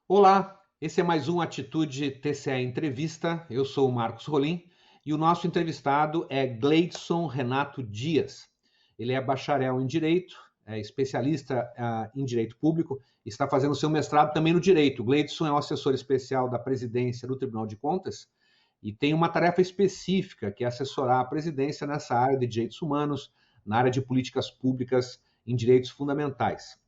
Olá, esse é mais um Atitude TCE Entrevista. Eu sou o Marcos Rolim e o nosso entrevistado é Gleidson Renato Dias. Ele é bacharel em Direito, é especialista em Direito Público, está fazendo seu mestrado também no Direito. Gleidson é um assessor especial da presidência do Tribunal de Contas e tem uma tarefa específica, que é assessorar a presidência nessa área de direitos humanos, na área de políticas públicas em direitos fundamentais.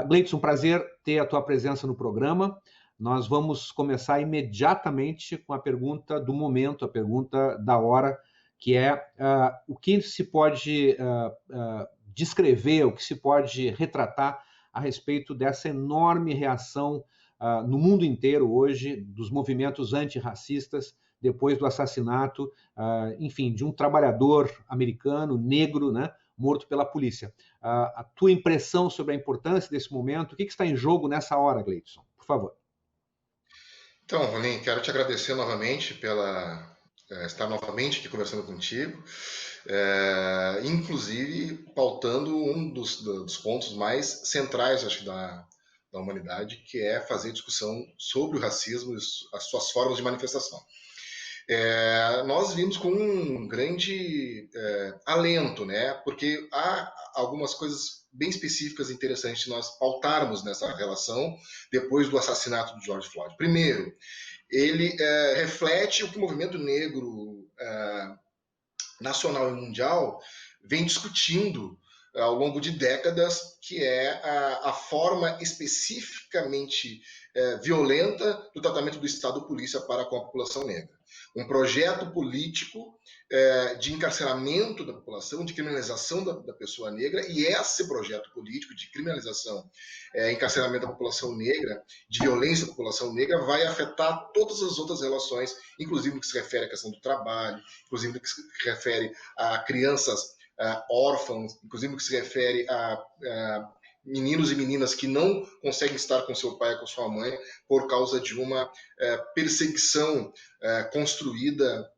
Gleidson, prazer ter a tua presença no programa. Nós vamos começar imediatamente com a pergunta do momento, a pergunta da hora, que é o que se pode descrever, o que se pode retratar a respeito dessa enorme reação no mundo inteiro hoje, dos movimentos antirracistas, depois do assassinato, enfim, de um trabalhador americano, negro, né, morto pela polícia. A tua impressão sobre a importância desse momento, o que está em jogo nessa hora, Gleidson? Por favor. Então, Rolim, quero te agradecer novamente pela estar novamente aqui conversando contigo, inclusive pautando um dos pontos mais centrais, acho que, da humanidade, que é fazer discussão sobre o racismo e as suas formas de manifestação. Nós vimos com um grande alento, né? Porque há algumas coisas bem específicas e interessantes de nós pautarmos nessa relação depois do assassinato de George Floyd. Primeiro, ele reflete o que o movimento negro nacional e mundial vem discutindo ao longo de décadas, que é a forma especificamente violenta do tratamento do Estado-polícia para com a população negra. Um projeto político de encarceramento da população, de criminalização da pessoa negra, e esse projeto político de criminalização, encarceramento da população negra, de violência da população negra, vai afetar todas as outras relações, inclusive no que se refere à questão do trabalho, inclusive no que se refere a crianças órfãos, inclusive no que se refere a meninos e meninas que não conseguem estar com seu pai ou com sua mãe por causa de uma perseguição construída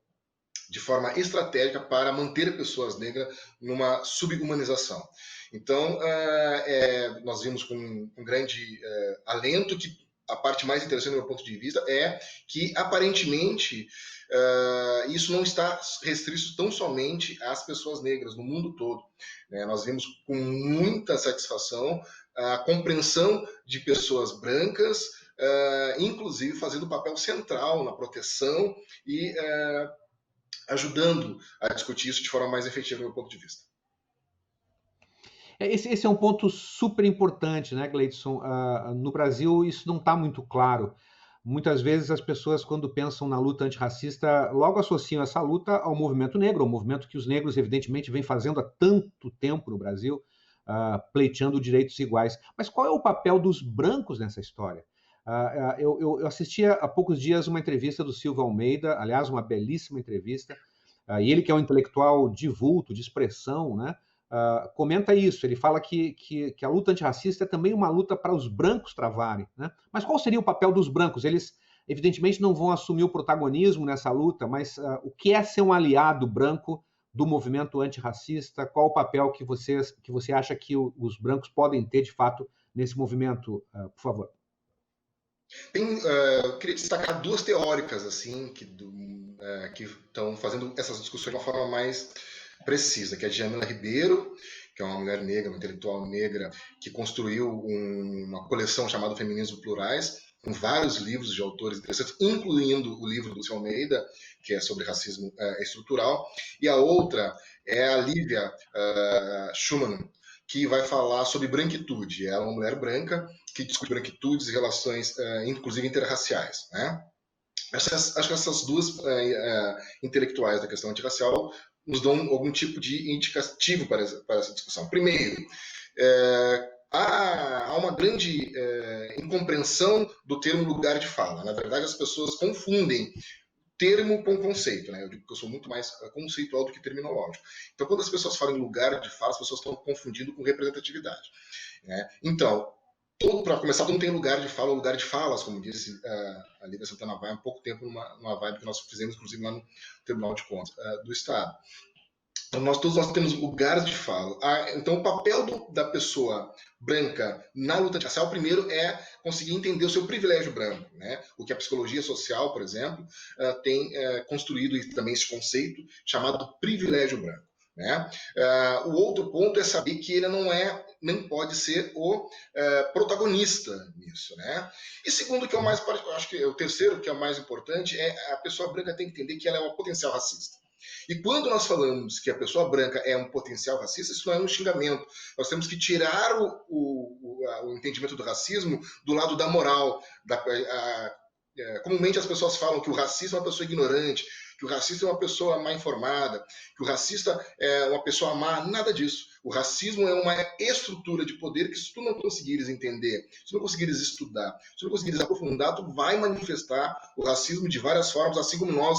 de forma estratégica para manter pessoas negras numa subhumanização. Então, nós vimos com um grande alento que a parte mais interessante do meu ponto de vista é que, aparentemente, isso não está restrito tão somente às pessoas negras no mundo todo. Nós vimos com muita satisfação a compreensão de pessoas brancas, inclusive fazendo um papel central na proteção e ajudando a discutir isso de forma mais efetiva do meu ponto de vista. Esse é um ponto super importante, né, Gleidson? No Brasil isso não está muito claro. Muitas vezes as pessoas, quando pensam na luta antirracista, logo associam essa luta ao movimento negro, ao movimento que os negros, evidentemente, vêm fazendo há tanto tempo no Brasil, pleiteando direitos iguais. Mas qual é o papel dos brancos nessa história? Eu assisti há poucos dias uma entrevista do Silva Almeida, aliás, uma belíssima entrevista, e ele que é um intelectual de vulto, de expressão, né? Comenta isso, ele fala que a luta antirracista é também uma luta para os brancos travarem, né? Mas qual seria o papel dos brancos? Eles, evidentemente, não vão assumir o protagonismo nessa luta, mas o que é ser um aliado branco do movimento antirracista? Qual o papel que você acha que os brancos podem ter, de fato, nesse movimento? Por favor. Eu queria destacar duas teóricas assim que estão fazendo essas discussões de uma forma mais precisa, que é a Djamila Ribeiro, que é uma mulher negra, uma intelectual negra, que construiu uma coleção chamada Feminismo Plurais, com vários livros de autores interessantes, incluindo o livro do Silva Almeida, que é sobre racismo estrutural, e a outra é a Lívia Schumann, que vai falar sobre branquitude. Ela é uma mulher branca que discute branquitudes e relações, inclusive interraciais, né? Acho que essas duas intelectuais da questão antirracial nos dão algum tipo de indicativo para essa discussão. Primeiro, há uma grande incompreensão do termo lugar de fala. Na verdade, as pessoas confundem termo com conceito, né? Eu digo que eu sou muito mais conceitual do que terminológico. Então, quando as pessoas falam em lugar de fala, as pessoas estão confundindo com representatividade, né? Então, para começar, não tem lugar de fala ou lugar de falas, como disse a Lívia Santana Vai há pouco tempo, numa vibe que nós fizemos, inclusive, lá no Tribunal de Contas do Estado. Então, todos nós temos lugares de fala. Então, o papel da pessoa branca na luta racial, primeiro, é conseguir entender o seu privilégio branco, né? O que a psicologia social, por exemplo, tem construído também esse conceito chamado privilégio branco, né? O outro ponto é saber que ele nem pode ser o protagonista nisso, né? E segundo, que é o mais, acho que o terceiro, que é o mais importante, é a pessoa branca tem que entender que ela é uma potencial racista. E quando nós falamos que a pessoa branca é um potencial racista, isso não é um xingamento. Nós temos que tirar o entendimento do racismo do lado da moral. Comumente as pessoas falam que o racista é uma pessoa ignorante, que o racista é uma pessoa mal informada, que o racista é uma pessoa má. Nada disso. O racismo é uma estrutura de poder que, se tu não conseguires entender, se tu não conseguires estudar, se tu não conseguires aprofundar, tu vai manifestar o racismo de várias formas, assim como nós,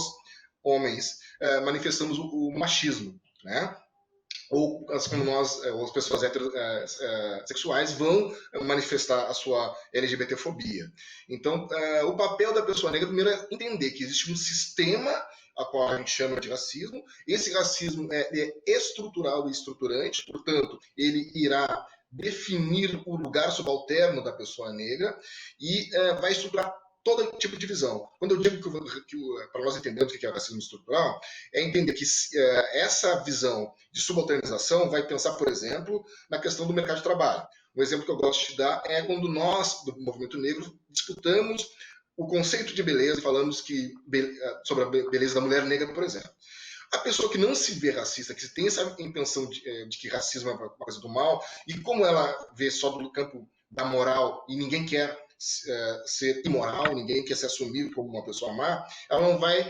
homens, manifestamos o machismo, né? Ou como nós, as pessoas heterossexuais, vão manifestar a sua LGBTfobia. Então, o papel da pessoa negra, primeiro, é entender que existe um sistema a qual a gente chama de racismo. Esse racismo é estrutural e estruturante, portanto, ele irá definir o lugar subalterno da pessoa negra e vai estruturar todo tipo de visão. Quando eu digo que para nós entendermos o que é racismo estrutural, é entender que essa visão de subalternização vai pensar, por exemplo, na questão do mercado de trabalho. Um exemplo que eu gosto de dar é quando nós, do movimento negro, disputamos o conceito de beleza, falamos sobre a beleza da mulher negra, por exemplo. A pessoa que não se vê racista, que tem essa intenção de que racismo é uma coisa do mal, e como ela vê só do campo da moral e ninguém quer ser imoral, ninguém quer se assumir como uma pessoa má, ela não vai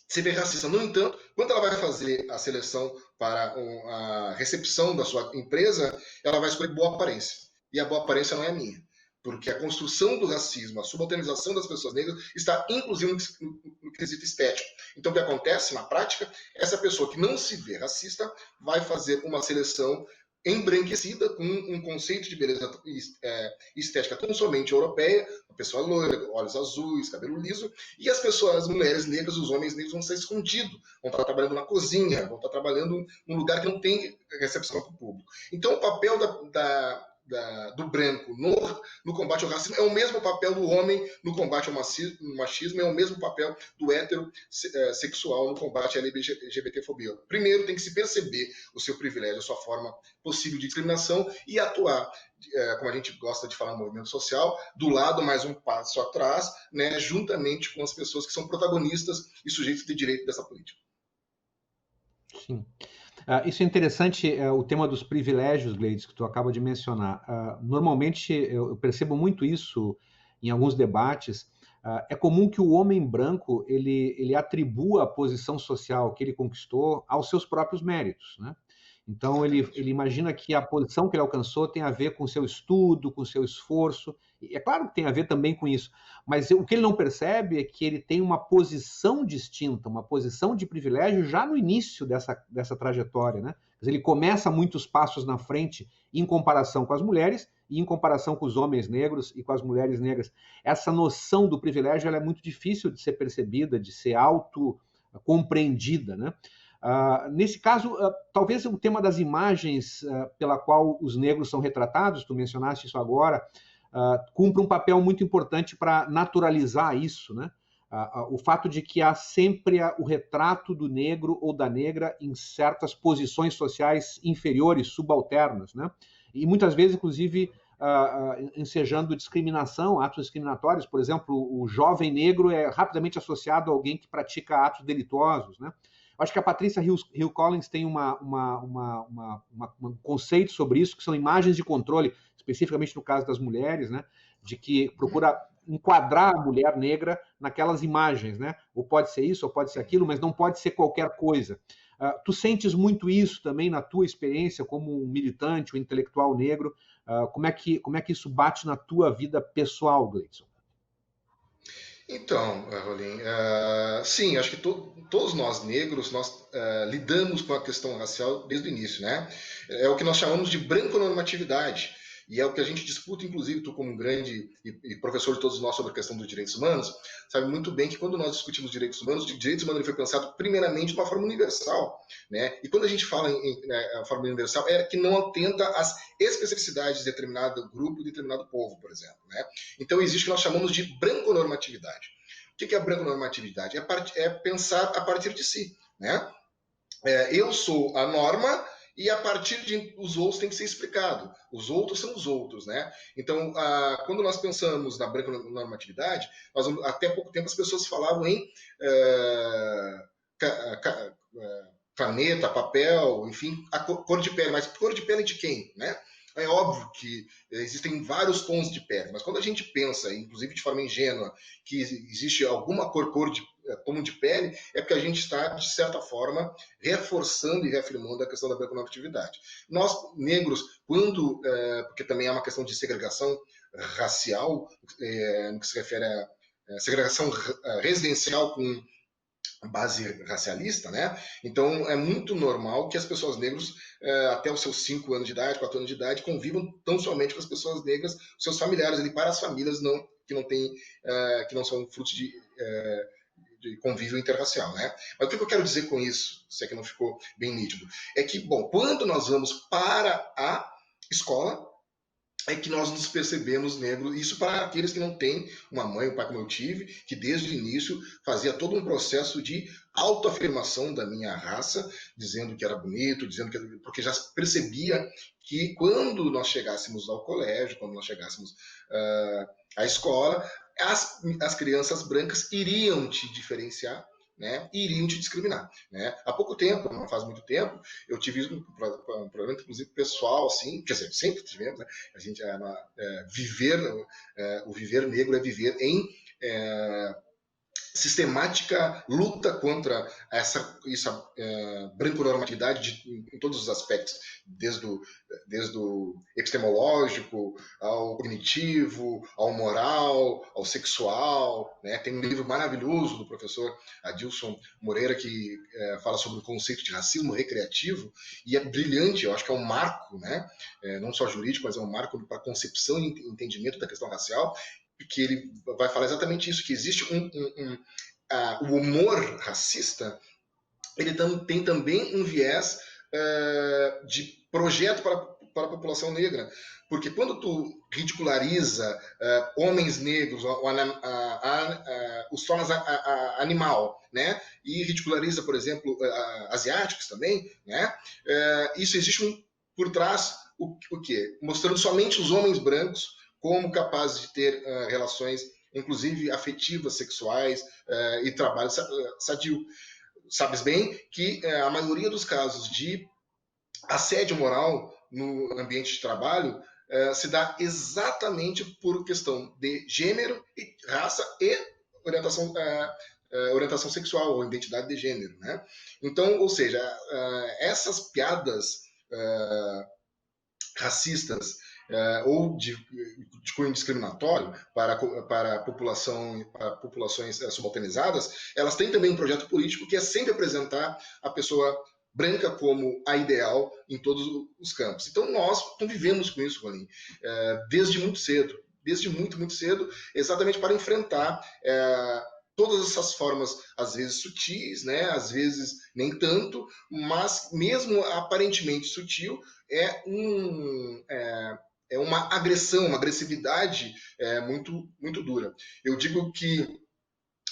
se ver racista. No entanto, quando ela vai fazer a seleção para a recepção da sua empresa, ela vai escolher boa aparência. E a boa aparência não é minha. Porque a construção do racismo, a subalternização das pessoas negras está inclusive no quesito estético. Então, o que acontece na prática? Essa pessoa que não se vê racista vai fazer uma seleção embranquecida com um conceito de beleza estética tão somente europeia, uma pessoa loira, olhos azuis, cabelo liso, e as mulheres negras, os homens negros vão ser escondidos, vão estar trabalhando na cozinha, vão estar trabalhando num lugar que não tem recepção para o público. Então, o papel do branco no combate ao racismo é o mesmo papel do homem no combate ao machismo, é o mesmo papel do heterossexual no combate à LGBTfobia. Primeiro, tem que se perceber o seu privilégio, a sua forma possível de discriminação e atuar, como a gente gosta de falar no movimento social, do lado mais um passo atrás, né, juntamente com as pessoas que são protagonistas e sujeitos de direito dessa política. Sim. Isso é interessante, o tema dos privilégios, Gleides, que tu acaba de mencionar. Normalmente, eu percebo muito isso em alguns debates. É comum que o homem branco ele atribua a posição social que ele conquistou aos seus próprios méritos, né? Então, ele imagina que a posição que ele alcançou tem a ver com o seu estudo, com o seu esforço. E é claro que tem a ver também com isso, mas o que ele não percebe é que ele tem uma posição distinta, uma posição de privilégio já no início dessa trajetória, né? Quer dizer, ele começa muitos passos na frente em comparação com as mulheres e em comparação com os homens negros e com as mulheres negras. Essa noção do privilégio ela é muito difícil de ser percebida, de ser auto-compreendida, né? Nesse caso, talvez o tema das imagens pela qual os negros são retratados, tu mencionaste isso agora, cumpre um papel muito importante para naturalizar isso, né? O fato de que há sempre o retrato do negro ou da negra em certas posições sociais inferiores, subalternas, né? E muitas vezes, inclusive, ensejando discriminação, atos discriminatórios. Por exemplo, o jovem negro é rapidamente associado a alguém que pratica atos delituosos, né? Acho que a Patrícia Hill Collins tem um conceito sobre isso, que são imagens de controle, especificamente no caso das mulheres, né? De que procura enquadrar a mulher negra naquelas imagens, né? Ou pode ser isso, ou pode ser aquilo, mas não pode ser qualquer coisa. Tu sentes muito isso também na tua experiência como um militante, um intelectual negro? Como é que isso bate na tua vida pessoal, Gleidson? Então, Rolim, sim, acho que todos nós negros, nós lidamos com a questão racial desde o início, né? É o que nós chamamos de branconormatividade. E é o que a gente disputa, inclusive, tu como um grande e professor de todos nós sobre a questão dos direitos humanos, sabe muito bem que quando nós discutimos direitos humanos, o direitos humanos ele foi pensado primeiramente de uma forma universal, né? E quando a gente fala em forma universal, é que não atenta às especificidades de determinado grupo, de determinado povo, por exemplo, né? Então existe o que nós chamamos de branconormatividade. O que é a branconormatividade? É pensar a partir de si, né? Eu sou a norma e a partir de os outros tem que ser explicado. Os outros são os outros, né? Então, quando nós pensamos na branconormatividade, até pouco tempo as pessoas falavam em caneta, papel, enfim, a cor de pele. Mas cor de pele de quem, né? É óbvio que existem vários tons de pele, mas quando a gente pensa, inclusive de forma ingênua, que existe alguma cor de tom de pele, é porque a gente está, de certa forma, reforçando e reafirmando a questão da branconormatividade. Nós, negros, porque também é uma questão de segregação racial, no que se refere a segregação residencial com base racialista, né? Então é muito normal que as pessoas negras, até os seus 5 anos de idade, 4 anos de idade, convivam tão somente com as pessoas negras, seus familiares ali, para as famílias que não tem, que não são frutos de convívio interracial, né? Mas o que eu quero dizer com isso, se é que não ficou bem nítido, é que, bom, quando nós vamos para a escola, é que nós nos percebemos negros, isso para aqueles que não têm uma mãe, um pai como eu tive, que desde o início fazia todo um processo de autoafirmação da minha raça, dizendo que era bonito, porque já percebia que quando nós chegássemos ao colégio, quando nós chegássemos à escola, as crianças brancas iriam te diferenciar, né, iriam te discriminar, né? Há pouco tempo, não faz muito tempo, eu tive um problema, inclusive pessoal, assim, quer dizer, sempre tivemos, né? A gente o viver negro é viver em sistemática luta contra essa branconormatividade em todos os aspectos, desde o epistemológico, ao cognitivo, ao moral, ao sexual, né? Tem um livro maravilhoso do professor Adilson Moreira que fala sobre o conceito de racismo recreativo e é brilhante, eu acho que é um marco, né? Não só jurídico, mas é um marco para a concepção e entendimento da questão racial, que ele vai falar exatamente isso, que existe o humor racista, ele tem também um viés de projeto para a população negra, porque quando tu ridiculariza homens negros, os tornas animal, né, e ridiculariza, por exemplo, asiáticos também, né, isso existe por trás o quê? Mostrando somente os homens brancos como capazes de ter relações, inclusive afetivas, sexuais e trabalho sadio. Sabes bem que a maioria dos casos de assédio moral no ambiente de trabalho se dá exatamente por questão de gênero, e raça e orientação sexual ou identidade de gênero, né? Então, ou seja, essas piadas racistas ou de cunho discriminatório para populações subalternizadas, elas têm também um projeto político que é sempre apresentar a pessoa branca como a ideal em todos os campos. Então nós convivemos com isso, Rolim, desde muito cedo, desde muito, muito cedo, exatamente para enfrentar todas essas formas, às vezes sutis, né, às vezes nem tanto, mas mesmo aparentemente sutil, é uma agressão, uma agressividade muito, muito dura. Eu digo que,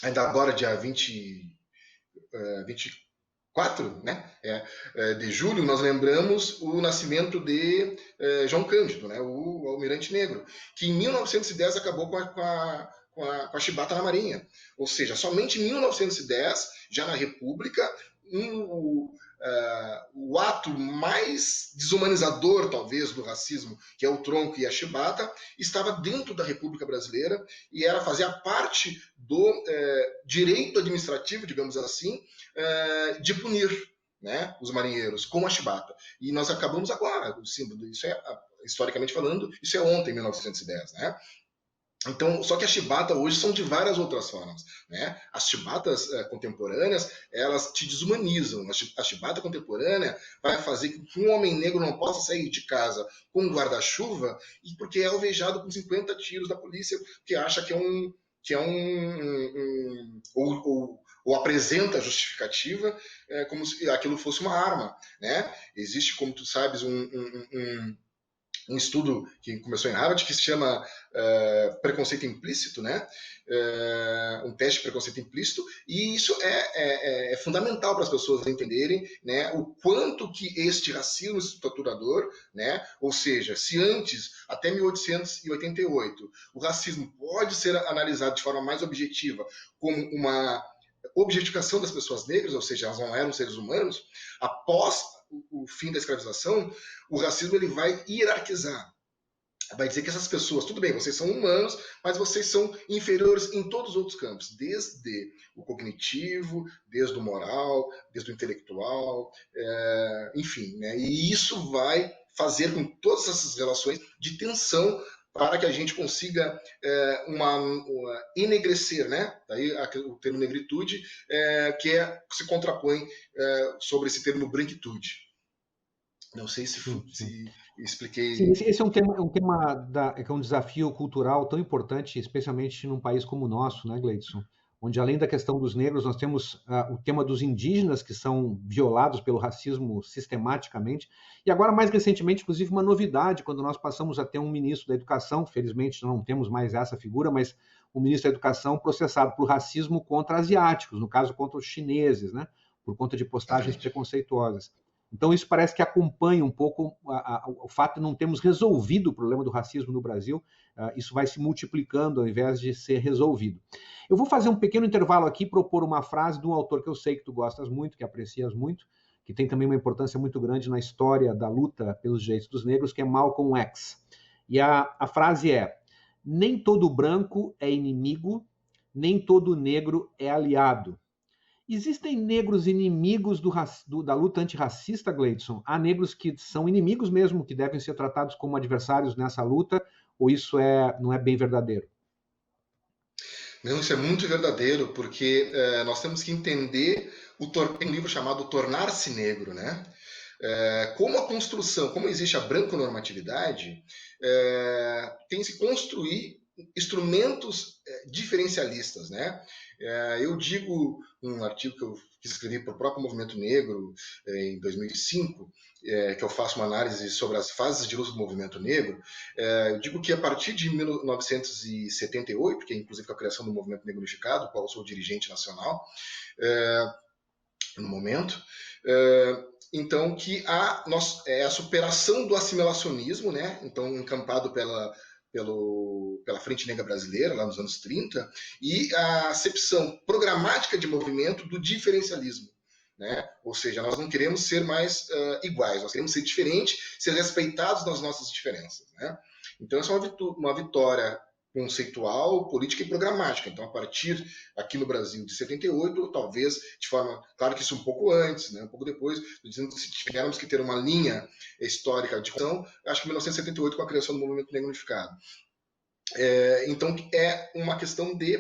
ainda agora, dia 24, né, de julho, nós lembramos o nascimento de João Cândido, né, o Almirante Negro, que em 1910 acabou com a chibata na Marinha. Ou seja, somente em 1910, já na República, o ato mais desumanizador, talvez, do racismo, que é o tronco e a chibata, estava dentro da República Brasileira e fazia parte do direito administrativo, digamos assim, de punir, né, os marinheiros com a chibata. E nós acabamos agora, isso historicamente falando, isso é ontem, 1910, né? Então, só que as chibatas hoje são de várias outras formas, né? As chibatas contemporâneas, elas te desumanizam. A chibata contemporânea vai fazer com que um homem negro não possa sair de casa com um guarda-chuva e porque é alvejado com 50 tiros da polícia, que acha ou apresenta a justificativa como se aquilo fosse uma arma, né? Existe, como tu sabes, um estudo que começou em Harvard que se chama preconceito implícito, né? Um teste de preconceito implícito, e isso é fundamental para as pessoas entenderem, né, o quanto que este racismo estruturador, né, ou seja, se antes, até 1888, o racismo pode ser analisado de forma mais objetiva como uma objetificação das pessoas negras, ou seja, elas não eram seres humanos, após o fim da escravização, o racismo ele vai hierarquizar. Vai dizer que essas pessoas, tudo bem, vocês são humanos, mas vocês são inferiores em todos os outros campos, desde o cognitivo, desde o moral, desde o intelectual, enfim, né? E isso vai fazer com todas essas relações de tensão para que a gente consiga uma enegrecer, né? Daí o termo negritude, que se contrapõe sobre esse termo branquitude. Não sei se, Sim, sim. se Sim, expliquei. esse é um tema que é um desafio cultural tão importante, especialmente num país como o nosso, né, Gleidson? Onde, além da questão dos negros, nós temos o tema dos indígenas, que são violados pelo racismo sistematicamente. E agora, mais recentemente, inclusive, uma novidade, quando nós passamos a ter um ministro da Educação, felizmente não temos mais essa figura, mas o ministro da Educação processado por racismo contra asiáticos, no caso, contra os chineses, né? Por conta de postagens Exatamente. preconceituosas. Então, isso parece que acompanha um pouco o fato de não termos resolvido o problema do racismo no Brasil. Isso vai se multiplicando ao invés de ser resolvido. Eu vou fazer um pequeno intervalo aqui e propor uma frase de um autor que eu sei que tu gostas muito, que aprecias muito, que tem também uma importância muito grande na história da luta pelos direitos dos negros, que é Malcolm X. E a frase é: nem todo branco é inimigo, nem todo negro é aliado. Existem negros inimigos da luta antirracista, Gleidson? Há negros que são inimigos mesmo, que devem ser tratados como adversários nessa luta, ou isso não é bem verdadeiro? Não, isso é muito verdadeiro, porque nós temos que entender tem um livro chamado Tornar-se Negro, né? Como a construção, como existe a branco-normatividade, tem que se construir instrumentos diferencialistas, né? Eu digo, um artigo que escrevi para o próprio Movimento Negro em 2005, que eu faço uma análise sobre as fases de luta do movimento negro, eu digo que a partir de 1978, que é inclusive a criação do Movimento Negro Unificado, do qual eu sou dirigente nacional, no momento, então que a superação do assimilacionismo, né? Então encampado pela Frente Negra Brasileira, lá nos anos 30, e a acepção programática de movimento do diferencialismo. Né? Ou seja, nós não queremos ser mais iguais, nós queremos ser diferentes, ser respeitados nas nossas diferenças. Né? Então, essa é uma vitória conceitual, política e programática. Então, a partir aqui no Brasil de 78, talvez de forma, claro que isso um pouco antes, né, um pouco depois, dizendo que se tivermos que ter uma linha histórica de construção, acho que 1978 com a criação do Movimento Negro Unificado. Então, é uma questão de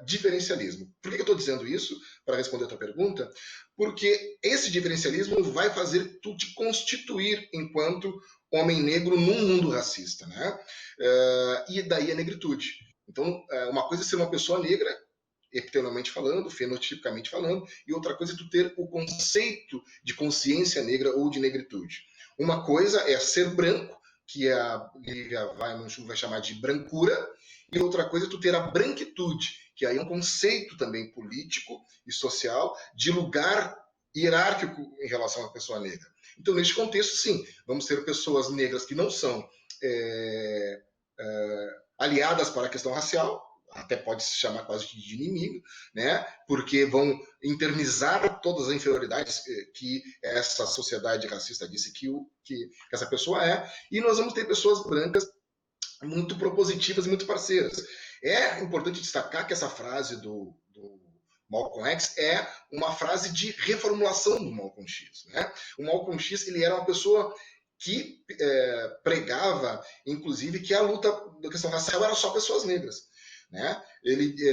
diferencialismo. Por que eu estou dizendo isso? Para responder a tua pergunta, porque esse diferencialismo vai fazer tu te constituir enquanto homem negro num mundo racista, né? E daí a negritude. Então, uma coisa é ser uma pessoa negra, epitelonalmente falando, fenotipicamente falando, e outra coisa é tu ter o conceito de consciência negra ou de negritude. Uma coisa é ser branco, que a Lívia vai chamar de brancura, e outra coisa é tu ter a branquitude, que aí é um conceito também político e social de lugar hierárquico em relação à pessoa negra. Então, neste contexto, sim, vamos ter pessoas negras que não são aliadas para a questão racial, até pode se chamar quase de inimigo, né? Porque vão internizar todas as inferioridades que essa sociedade racista disse que essa pessoa é, e nós vamos ter pessoas brancas muito propositivas e muito parceiras. É importante destacar que essa frase do Malcolm X é uma frase de reformulação do Malcolm X. Né? O Malcolm X ele era uma pessoa que pregava, inclusive, que a luta da questão racial era só pessoas negras. Né?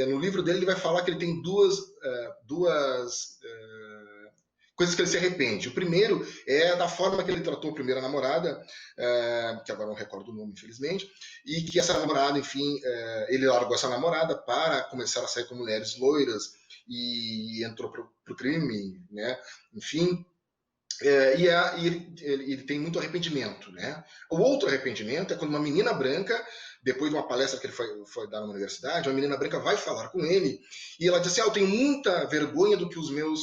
No livro dele, ele vai falar que ele tem duas coisas que ele se arrepende. O primeiro é da forma que ele tratou a primeira namorada, que agora não recordo o nome, infelizmente, e que essa namorada, enfim, ele largou essa namorada para começar a sair com mulheres loiras e entrou para o crime, né? Enfim, e ele tem muito arrependimento, né? O outro arrependimento é quando uma menina branca, depois de uma palestra que ele foi dar na universidade, uma menina branca vai falar com ele e ela diz assim: eu tenho muita vergonha do que os meus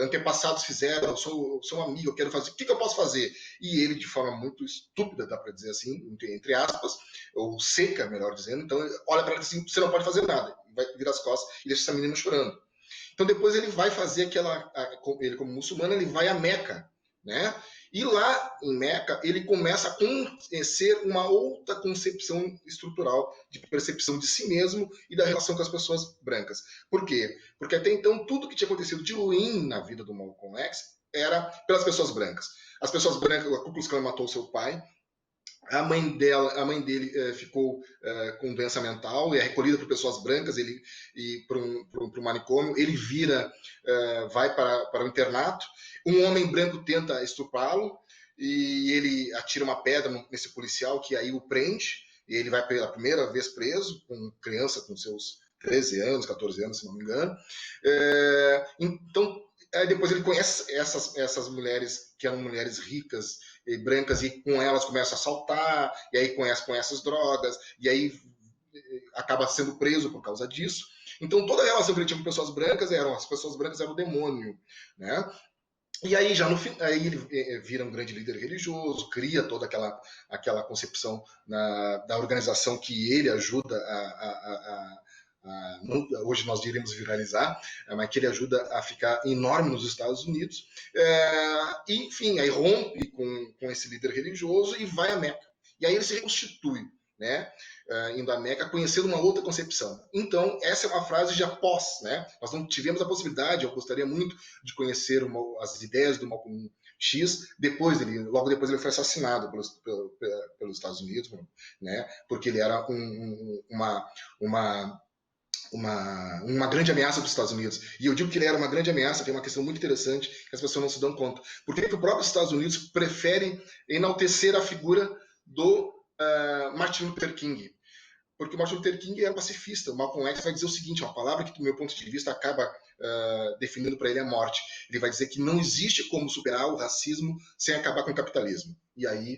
antepassados fizeram, eu sou um amigo, eu quero fazer, o que eu posso fazer? E ele, de forma muito estúpida, dá para dizer assim, entre aspas, ou seca, melhor dizendo, então olha para ela e diz assim: você não pode fazer nada, vai virar as costas e deixa essa menina chorando. Então depois ele vai fazer ele como muçulmano, ele vai a Meca, né? E lá em Meca ele começa a conhecer uma outra concepção estrutural de percepção de si mesmo e da relação com as pessoas brancas. Por quê? Porque até então tudo que tinha acontecido de ruim na vida do Malcolm X era pelas pessoas brancas. As pessoas brancas, a Ku Klux Klan matou seu pai, a mãe dele ficou com doença mental e é recolhida por pessoas brancas, ele e para um manicômio, ele vai para o internato, um homem branco tenta estuprá-lo e ele atira uma pedra nesse policial que aí o prende, e ele vai pela primeira vez preso, com criança com seus 13 anos, 14 anos, se não me engano. Então, depois ele conhece essas mulheres que eram mulheres ricas e brancas e com elas começa a assaltar, e aí conhece essas drogas, e aí acaba sendo preso por causa disso. Então toda a relação que ele tinha com pessoas brancas as pessoas brancas eram o demônio, né? E aí já no fim, aí ele vira um grande líder religioso, cria toda aquela concepção da organização que ele ajuda hoje nós diremos viralizar, mas que ele ajuda a ficar enorme nos Estados Unidos. E, enfim, aí rompe com esse líder religioso e vai a Meca. E aí ele se reconstitui, né? Indo a Meca, conhecendo uma outra concepção. Então, essa é uma frase de após, né? Nós não tivemos a possibilidade, eu gostaria muito de conhecer as ideias do Malcolm X, logo depois ele foi assassinado pelos Estados Unidos, né? Porque ele era uma grande ameaça para os Estados Unidos. E eu digo que ele era uma grande ameaça, tem uma questão muito interessante que as pessoas não se dão conta. Por que o próprio Estados Unidos prefere enaltecer a figura do Martin Luther King? Porque o Martin Luther King era pacifista. O Malcolm X vai dizer o seguinte, uma palavra que, do meu ponto de vista, acaba definindo para ele a morte. Ele vai dizer que não existe como superar o racismo sem acabar com o capitalismo. E aí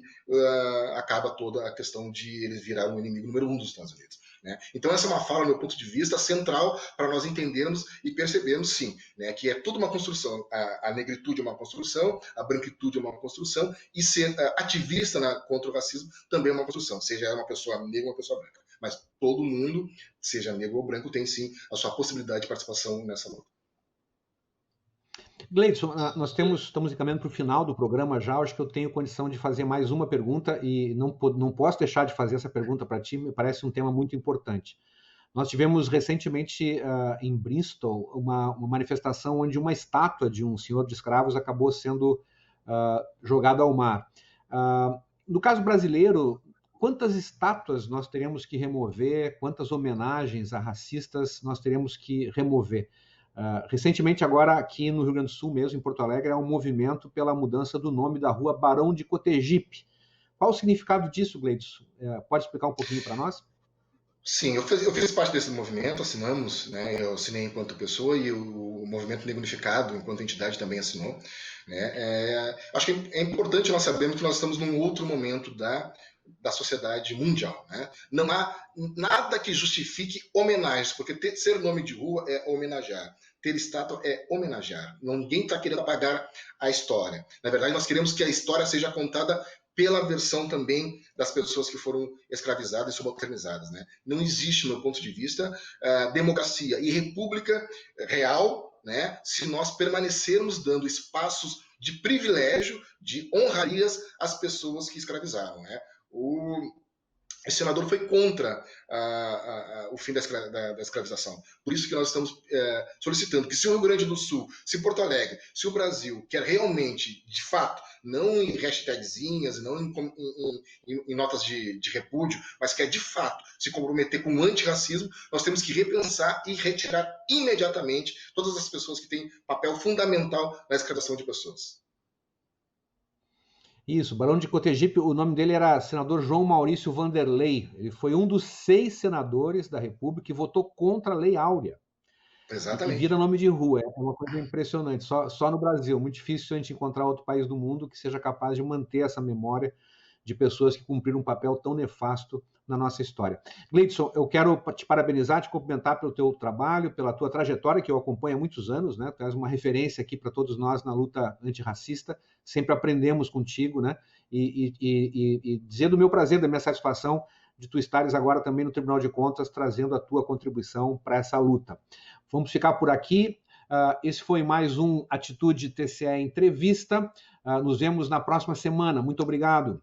acaba toda a questão de ele virar o inimigo número 1 dos Estados Unidos. Né? Então essa é uma fala, do meu ponto de vista, central para nós entendermos e percebermos, sim, né, que é tudo uma construção. A negritude é uma construção, a branquitude é uma construção, e ser ativista contra o racismo também é uma construção, seja uma pessoa negra ou uma pessoa branca. Mas todo mundo, seja negro ou branco, tem sim a sua possibilidade de participação nessa luta. Gleidson, nós estamos encaminhando para o final do programa já. Acho que eu tenho condição de fazer mais uma pergunta e não posso deixar de fazer essa pergunta para ti, me parece um tema muito importante. Nós tivemos recentemente em Bristol uma manifestação onde uma estátua de um senhor de escravos acabou sendo jogada ao mar. No caso brasileiro, quantas estátuas nós teremos que remover, quantas homenagens a racistas nós teremos que remover? Recentemente, agora aqui no Rio Grande do Sul mesmo, em Porto Alegre, há um movimento pela mudança do nome da rua Barão de Cotegipe. Qual o significado disso, Gleidson? Pode explicar um pouquinho para nós? Sim, eu fiz parte desse movimento, assinamos, né? Eu assinei enquanto pessoa e o Movimento Negro Unificado, enquanto entidade, também assinou. Né? Acho que é importante nós sabermos que nós estamos num outro momento da sociedade mundial. Né? Não há nada que justifique homenagens, porque ser nome de rua é homenagear. Ter estátua é homenagear. Ninguém está querendo apagar a história. Na verdade, nós queremos que a história seja contada pela versão também das pessoas que foram escravizadas e subalternizadas. Né? Não existe, do meu ponto de vista, democracia e república real, né, se nós permanecermos dando espaços de privilégio, de honrarias às pessoas que escravizaram. Né? esse senador foi contra o fim da escravização. Por isso que nós estamos solicitando que, se o Rio Grande do Sul, se Porto Alegre, se o Brasil quer realmente, de fato, não em hashtagzinhas, não em notas de repúdio, mas quer de fato se comprometer com o antirracismo, nós temos que repensar e retirar imediatamente todas as pessoas que têm papel fundamental na escravização de pessoas. Isso, Barão de Cotegipe, o nome dele era senador João Maurício Vanderlei. Ele foi um dos 6 senadores da República que votou contra a Lei Áurea. E vira nome de rua, é uma coisa impressionante, só no Brasil. Muito difícil a gente encontrar outro país do mundo que seja capaz de manter essa memória de pessoas que cumpriram um papel tão nefasto na nossa história. Gleidson, eu quero te parabenizar, te cumprimentar pelo teu trabalho, pela tua trajetória, que eu acompanho há muitos anos, né? Tu és uma referência aqui para todos nós na luta antirracista, sempre aprendemos contigo, né? E dizer do meu prazer, da minha satisfação de tu estares agora também no Tribunal de Contas, trazendo a tua contribuição para essa luta. Vamos ficar por aqui. Esse foi mais um Atitude TCE Entrevista. Nos vemos na próxima semana. Muito obrigado.